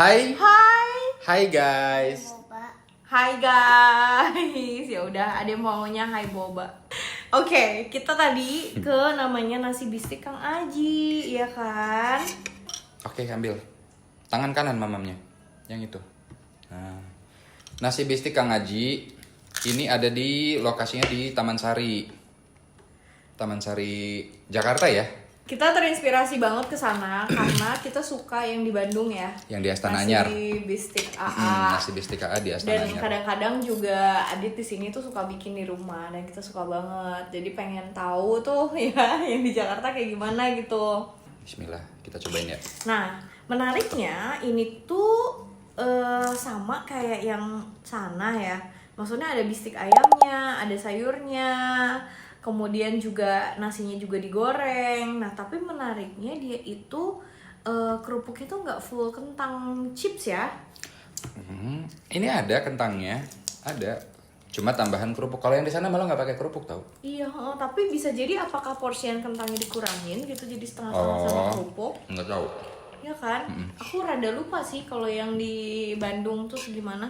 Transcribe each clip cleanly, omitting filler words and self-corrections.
Hai, Hai. hai guys. Hai guys. Ya udah, ada maunya hai boba. Oke, kita tadi ke namanya nasi bistik Kang Aji, ya kan? Oke, ambil tangan kanan mamamnya, yang itu. Nah, nasi bistik Kang Aji ini ada di lokasinya di Taman Sari, Jakarta ya. Kita terinspirasi banget ke sana karena kita suka yang di Bandung ya. Yang di Astana Anyar. Nasi bistik AA. Nasi bistik AA di Astana Dan Anyar. kadang-kadang juga Adit di sini tuh suka bikin di rumah dan kita suka banget. Jadi pengen tahu tuh ya yang di Jakarta kayak gimana gitu. Bismillah, kita cobain ya. Nah, menariknya ini tuh sama kayak yang sana ya. Maksudnya ada bistik ayamnya, ada sayurnya, kemudian juga nasinya juga digoreng. Nah, tapi menariknya dia itu kerupuknya tuh nggak full kentang chips ya. Ini ada kentangnya, ada. Cuma tambahan kerupuk. Kalau yang di sana malah nggak pakai kerupuk tau. Iya, tapi bisa jadi apakah porsian kentangnya dikurangin gitu jadi setengah-setengah sama kerupuk. Nggak tahu. Ya kan? Aku rada lupa sih kalau yang di Bandung tuh gimana.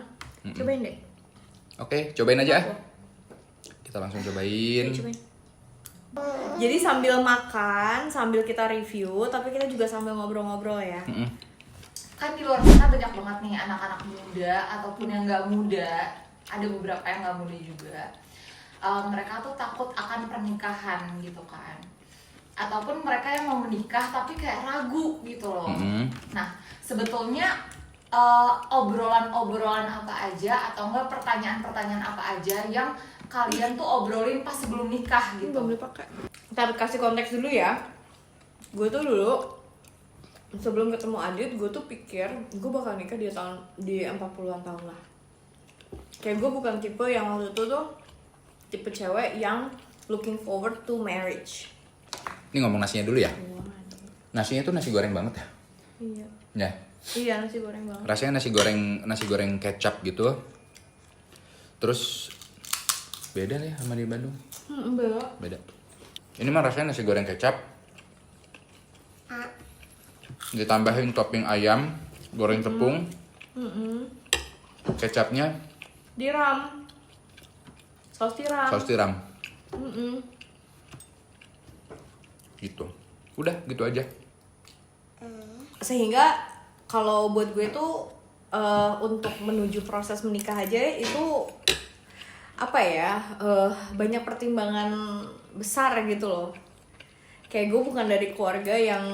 Cobain deh. Oke, cobain aja. Kita langsung cobain. Cobain. Jadi sambil makan, sambil kita review, tapi kita juga sambil ngobrol-ngobrol ya. Kan di luar sana banyak banget nih anak-anak muda ataupun yang nggak muda, ada beberapa yang nggak muda juga. Mereka tuh takut akan pernikahan gitu kan, ataupun mereka yang mau menikah tapi kayak ragu gitu loh. Nah, sebetulnya obrolan-obrolan apa aja atau enggak pertanyaan-pertanyaan apa aja yang kalian tuh obrolin pas sebelum nikah gitu. Belum dipakai. Ntar kasih konteks dulu ya. Gue tuh dulu sebelum ketemu Adit, gue tuh pikir gue bakal nikah di 40-an tahun lah. Kayak gue bukan tipe yang waktu itu tuh tipe cewek yang looking forward to marriage. Ini ngomong nasinya dulu ya. Nasinya tuh nasi goreng banget ya. Iya. Ya. Iya, nasi goreng banget. Rasanya nasi goreng kecap gitu. Terus beda nih sama di Bandung. Beda. Ini mah rasanya nasi goreng kecap. Ditambahin topping ayam, goreng tepung. Kecapnya Diram. Saus tiram. saus tiram. Gitu. Udah, gitu aja. Sehingga kalau buat gue tuh untuk menuju proses menikah aja itu apa ya, banyak pertimbangan besar gitu loh. Kayak gue bukan dari keluarga yang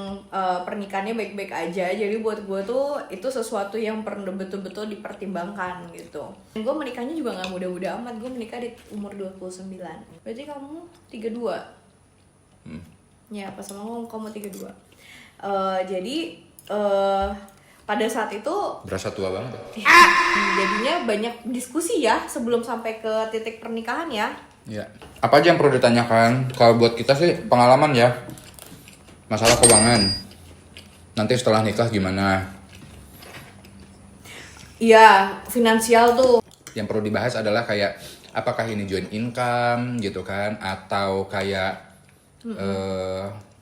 pernikahannya baik-baik aja, jadi buat gue tuh itu sesuatu yang perlu betul-betul dipertimbangkan gitu. Gue menikahnya juga nggak muda-muda amat, gue menikah di umur 29. Berarti kamu 32? Ya, pas sama kamu 32. Jadi pada saat itu Berasa tua banget. jadinya banyak diskusi ya sebelum sampai ke titik pernikahan ya. Ya. Apa aja yang perlu ditanyakan? Kalau buat kita sih pengalaman ya. Masalah keuangan. Nanti setelah nikah gimana? Iya, finansial tuh. Yang perlu dibahas adalah kayak apakah ini joint income gitu kan, atau kayak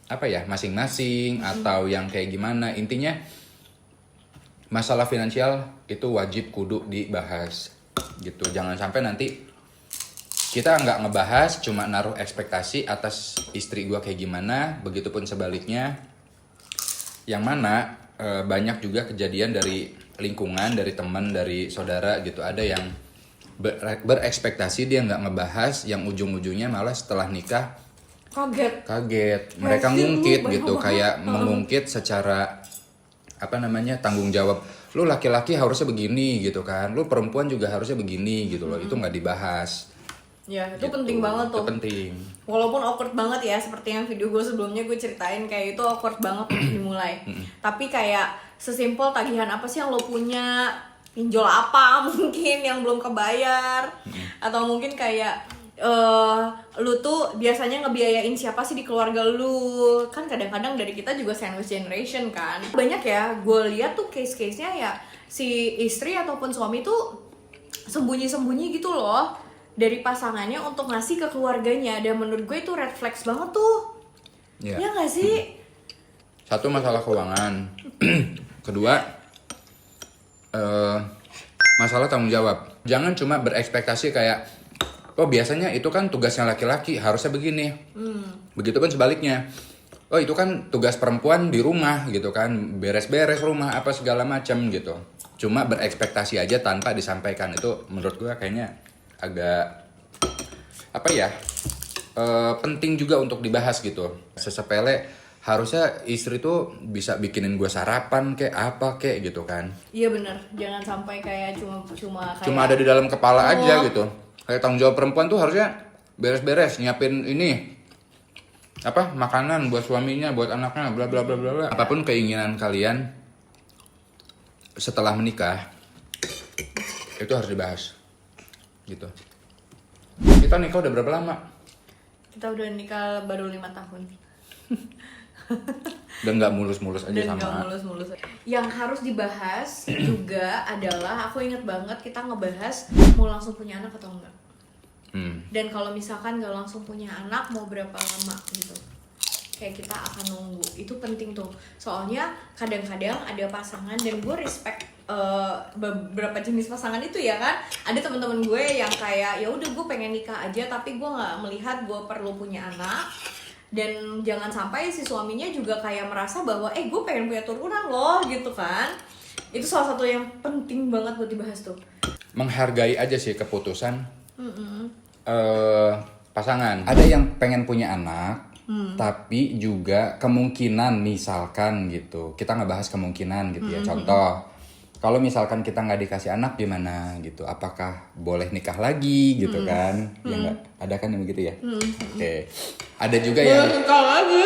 apa ya, masing-masing, atau yang kayak gimana. Intinya masalah finansial itu wajib kudu dibahas gitu. Jangan sampai nanti kita nggak ngebahas, cuma naruh ekspektasi atas istri gua kayak gimana, begitupun sebaliknya. Yang mana banyak juga kejadian dari lingkungan, dari teman, dari saudara gitu. Ada yang berekspektasi, dia nggak ngebahas, yang ujung-ujungnya malah setelah nikah kaget. Mereka ngungkit gitu, kayak mengungkit secara apa namanya, tanggung jawab. Lu laki-laki harusnya begini gitu kan, lu perempuan juga harusnya begini gitu loh. Itu nggak dibahas. Ya, itu Gitu. penting banget tuh. Itu penting. Walaupun awkward banget ya, seperti yang video gue sebelumnya gue ceritain, kayak itu awkward banget untuk dimulai. Tapi kayak sesimpel tagihan apa sih yang lo punya, pinjol apa mungkin yang belum kebayar, atau mungkin kayak lu tuh biasanya ngebiayain siapa sih di keluarga lu. Kan kadang-kadang dari kita juga sandwich generation kan. Banyak ya, gue lihat tuh case-case-nya ya si istri ataupun suami tuh sembunyi-sembunyi gitu loh dari pasangannya untuk ngasih ke keluarganya. Dan menurut gue itu red flags banget tuh. Ya. Ya gak sih? Satu, masalah keuangan. Kedua, masalah tanggung jawab. Jangan cuma berekspektasi kayak, oh biasanya itu kan tugasnya laki-laki, harusnya begini. Begitu kan sebaliknya. Oh itu kan tugas perempuan di rumah gitu kan, beres-beres rumah apa segala macam gitu. Cuma berekspektasi aja tanpa disampaikan, itu menurut gue kayaknya agak apa ya, penting juga untuk dibahas gitu. Sesepele harusnya istri tuh bisa bikinin gue sarapan kayak apa kayak gitu kan. Iya bener, jangan sampai kayak Cuma ada di dalam kepala aja gitu. Kayak tanggung jawab perempuan tuh harusnya beres-beres, nyiapin ini apa makanan buat suaminya, buat anaknya, bla bla bla bla bla. Apapun keinginan kalian setelah menikah itu harus dibahas gitu. Kita nikah udah berapa lama? Kita udah nikah baru 5 tahun. Dan nggak mulus-mulus aja Dan sama. gak mulus-mulus. Yang harus dibahas juga adalah, aku inget banget kita ngebahas mau langsung punya anak atau enggak. Dan kalau misalkan gak langsung punya anak, mau berapa lama gitu. Kayak kita akan nunggu. Itu penting tuh. Soalnya kadang-kadang ada pasangan, dan gue respect beberapa jenis pasangan itu ya kan. Ada teman-teman gue yang kayak ya udah gue pengen nikah aja, tapi gue nggak melihat gue perlu punya anak. Dan jangan sampai si suaminya juga kayak merasa bahwa gue pengen punya turunan loh gitu kan. Itu salah satu yang penting banget buat dibahas tuh. Menghargai aja sih keputusan pasangan. Ada yang pengen punya anak, tapi juga kemungkinan misalkan gitu. Kita nggak bahas kemungkinan gitu ya. Contoh, kalau misalkan kita nggak dikasih anak gimana gitu? Apakah boleh nikah lagi gitu kan? Ya nggak ada kan yang begitu ya? Oke. Ada juga yang Nikah lagi.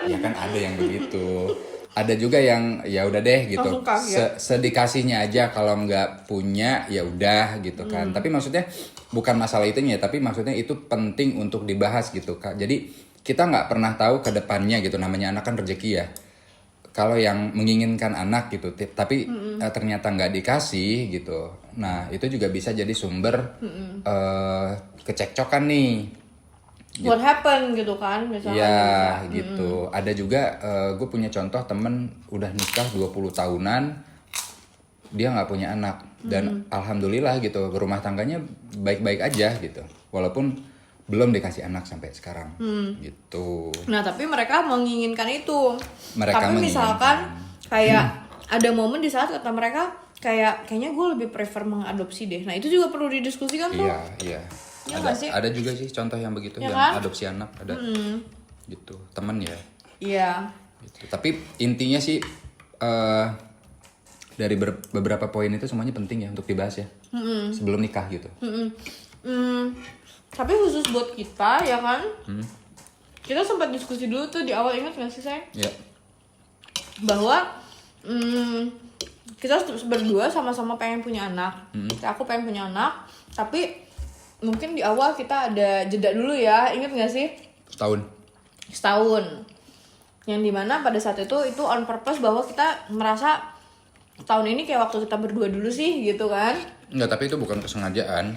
ya kan ada yang begitu. Ada juga yang ya udah deh gitu. Langsung kaget. Sedikasihnya aja, kalau nggak punya ya udah gitu kan. Tapi maksudnya bukan masalah itunya, tapi maksudnya itu penting untuk dibahas gitu Kak. Jadi kita nggak pernah tahu ke depannya gitu, namanya anak kan rezeki ya. Kalau yang menginginkan anak gitu, tapi ternyata nggak dikasih gitu. Nah itu juga bisa jadi sumber kecekcokan nih. What happened gitu kan misalnya. Ya gitu. Ada juga gue punya contoh temen udah nikah 20 tahunan, dia nggak punya anak, dan alhamdulillah gitu rumah tangganya baik-baik aja gitu, walaupun belum dikasih anak sampai sekarang gitu. Nah tapi mereka menginginkan itu. Mereka tapi misalkan menginginkan. kayak ada momen di saat kata mereka kayaknya gue lebih prefer mengadopsi deh. Nah itu juga perlu didiskusikan tuh. Iya. Iya nggak sih? Ada juga sih contoh yang begitu, Ya yang kan? adopsi anak ada gitu, temen ya. Iya. Gitu. Tapi intinya sih dari beberapa poin itu semuanya penting ya untuk dibahas ya sebelum nikah gitu. Tapi khusus buat kita ya kan, kita sempat diskusi dulu tuh di awal, ingat nggak sih saya? Ya. Bahwa kita berdua sama-sama pengen punya anak. Aku pengen punya anak, tapi mungkin di awal kita ada jeda dulu ya, ingat nggak sih? Setahun. Yang dimana pada saat itu on purpose, bahwa kita merasa tahun ini kayak waktu kita berdua dulu sih gitu kan. Enggak, tapi itu bukan kesengajaan.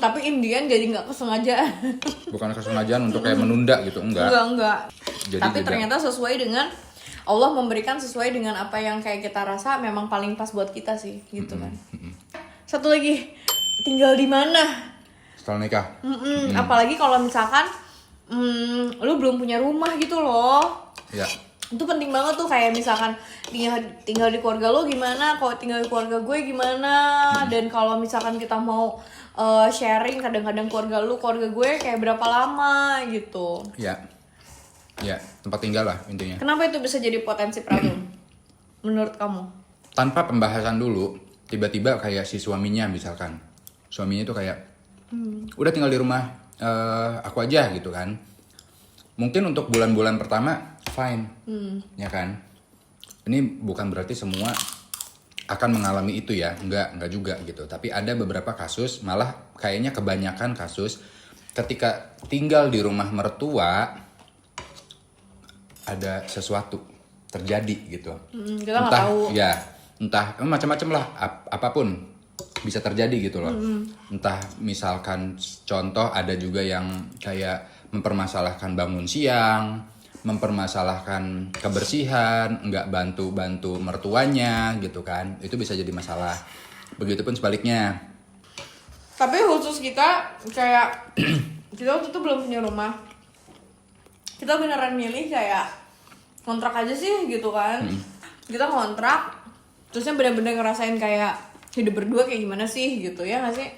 Tapi Indian jadi nggak kesengajaan. Bukan kesengajaan untuk kayak menunda gitu, enggak. Enggak. Jadi Tapi jeda. ternyata sesuai dengan Allah memberikan, sesuai dengan apa yang kayak kita rasa memang paling pas buat kita sih gitu kan. Satu lagi, tinggal di mana? Setelah nikah. Apalagi kalau misalkan lu belum punya rumah gitu loh. Ya. Itu penting banget tuh, kayak misalkan tinggal di keluarga lo gimana, kalau tinggal di keluarga gue gimana, dan kalau misalkan kita mau sharing kadang-kadang keluarga lu, keluarga gue kayak berapa lama gitu. Ya. Ya, tempat tinggal lah intinya. Kenapa itu bisa jadi potensi problem menurut kamu? Tanpa pembahasan dulu, tiba-tiba kayak si suaminya misalkan. Suaminya itu kayak udah tinggal di rumah aku aja gitu kan. Mungkin untuk bulan-bulan pertama fine. Ya kan? Ini bukan berarti semua akan mengalami itu ya, enggak juga gitu. Tapi ada beberapa kasus, malah kayaknya kebanyakan kasus ketika tinggal di rumah mertua ada sesuatu terjadi gitu. Kita nggak tahu. Ya, entah macam-macam lah, apapun bisa terjadi gitu loh. Entah misalkan contoh ada juga yang kayak mempermasalahkan bangun siang, mempermasalahkan kebersihan, nggak bantu mertuanya gitu kan, itu bisa jadi masalah. Begitupun sebaliknya. Tapi khusus kita kayak kita waktu itu belum punya rumah, kita beneran milih kayak kontrak aja sih gitu kan. Kita kontrak, terusnya bener-bener ngerasain kayak hidup berdua kayak gimana sih gitu ya nggak sih?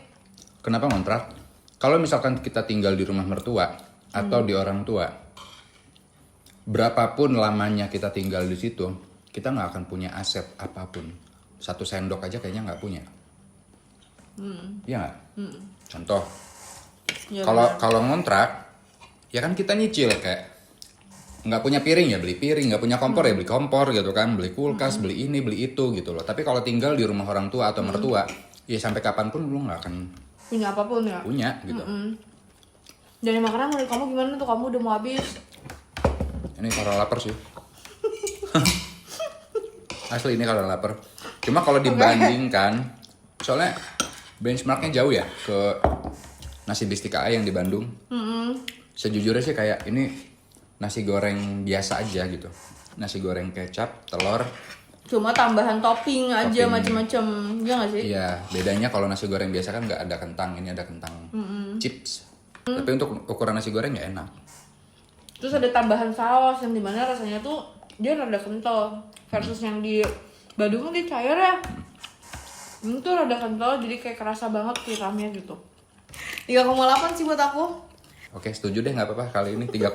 Kenapa ngontrak? Kalau misalkan kita tinggal di rumah mertua atau di orang tua, berapapun lamanya kita tinggal di situ, kita nggak akan punya aset apapun. 1 sendok aja kayaknya nggak punya. Iya nggak? Contoh, Ya, kalau ngontrak, ya kan kita nyicil kayak nggak punya piring ya beli piring, nggak punya kompor ya beli kompor gitu kan, beli kulkas, beli ini beli itu gitu loh. Tapi kalau tinggal di rumah orang tua atau mertua, ya sampai kapanpun lu nggak akan punya apapun ya. punya gitu. Jadi makanan menurut kamu gimana tuh, kamu udah mau habis? Ini kalau lapar sih. Asli ini kalau lapar. Cuma kalau dibandingkan, soalnya benchmarknya jauh ya ke nasi bistika yang di Bandung. Sejujurnya sih kayak ini nasi goreng biasa aja gitu. Nasi goreng kecap, telur. Cuma tambahan topping aja Topping. macem-macem, ya nggak sih? Iya, bedanya kalau nasi goreng biasa kan nggak ada kentang, ini ada kentang chips. Tapi untuk ukuran nasi goreng ya enak. Terus ada tambahan saus yang dimana rasanya tuh dia rada kental versus yang di Bandung kan dia cair ya. Ini tuh rada kental jadi kayak kerasa banget tiramnya gitu. 3,8 sih buat aku. Oke, setuju deh nggak apa-apa kali ini 3,8.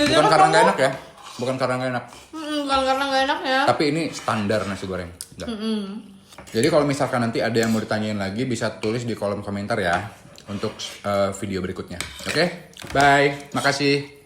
Bukan kan karena nggak enak ya, bukan karena nggak enak. Bukan karena nggak enak ya. Tapi ini standar nasi goreng. Enggak. Jadi kalau misalkan nanti ada yang mau ditanyain lagi bisa tulis di kolom komentar ya untuk video berikutnya. Oke, bye, makasih.